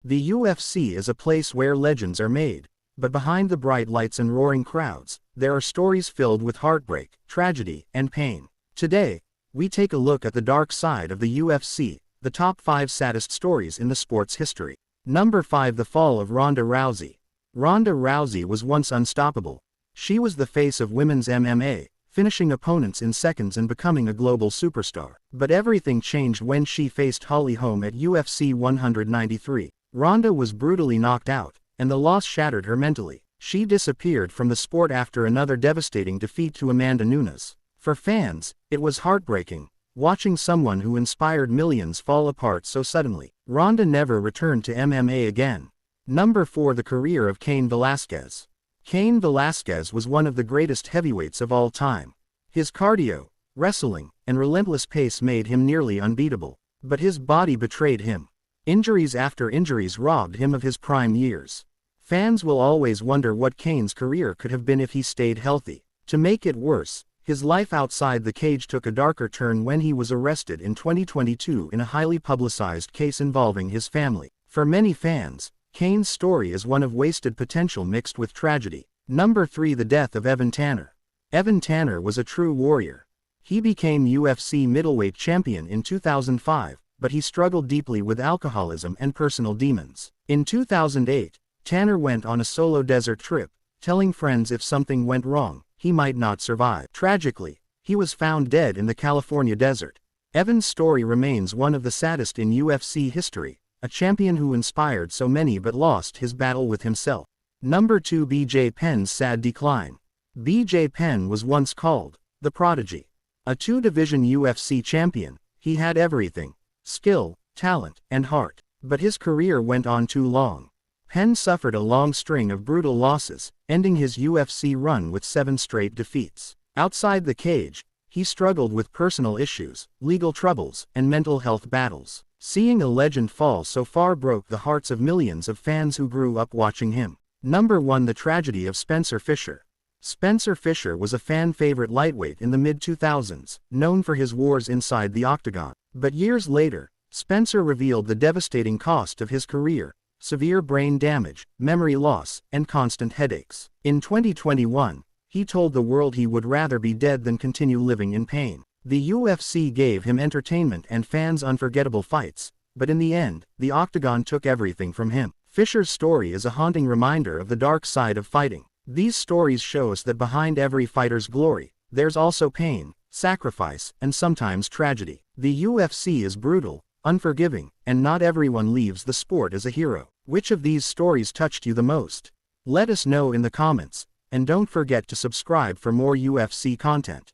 The UFC is a place where legends are made, but behind the bright lights and roaring crowds, there are stories filled with heartbreak, tragedy, and pain. Today, we take a look at the dark side of the UFC, the top 5 saddest stories in the sport's history. Number 5. The Fall of Ronda Rousey. Ronda Rousey was once unstoppable. She was the face of women's MMA, finishing opponents in seconds and becoming a global superstar. But everything changed when she faced Holly Holm at UFC 193. Ronda was brutally knocked out, and the loss shattered her mentally. She disappeared from the sport after another devastating defeat to Amanda Nunes. For fans, it was heartbreaking, watching someone who inspired millions fall apart so suddenly. Ronda never returned to MMA again. Number 4. The career of Cain Velasquez. Cain Velasquez was one of the greatest heavyweights of all time. His cardio, wrestling, and relentless pace made him nearly unbeatable. But his body betrayed him. Injuries after injuries robbed him of his prime years. Fans will always wonder what Cain's career could have been if he stayed healthy. To make it worse, his life outside the cage took a darker turn when he was arrested in 2022 in a highly publicized case involving his family. For many fans, Cain's story is one of wasted potential mixed with tragedy. Number 3. The death of Evan Tanner. Evan Tanner was a true warrior. He became UFC middleweight champion in 2005, but he struggled deeply with alcoholism and personal demons. In 2008, Tanner went on a solo desert trip, telling friends if something went wrong, he might not survive. Tragically, he was found dead in the California desert. Evan's story remains one of the saddest in UFC history, a champion who inspired so many but lost his battle with himself. Number 2. BJ Penn's sad decline. BJ Penn was once called the Prodigy. A 2-division UFC champion, he had everything: skill, talent, and heart. But his career went on too long. Penn suffered a long string of brutal losses, ending his UFC run with 7 straight defeats. Outside the cage, he struggled with personal issues, legal troubles, and mental health battles. Seeing a legend fall so far broke the hearts of millions of fans who grew up watching him. Number 1. The tragedy of Spencer Fisher. Spencer Fisher was a fan-favorite lightweight in the mid-2000s, known for his wars inside the Octagon. But years later, Spencer revealed the devastating cost of his career: severe brain damage, memory loss, and constant headaches. In 2021, he told the world he would rather be dead than continue living in pain. The UFC gave him entertainment and fans unforgettable fights, but in the end, the Octagon took everything from him. Fisher's story is a haunting reminder of the dark side of fighting. These stories show us that behind every fighter's glory, there's also pain, sacrifice, and sometimes tragedy. The UFC is brutal, unforgiving, and not everyone leaves the sport as a hero. Which of these stories touched you the most? Let us know in the comments, and don't forget to subscribe for more UFC content.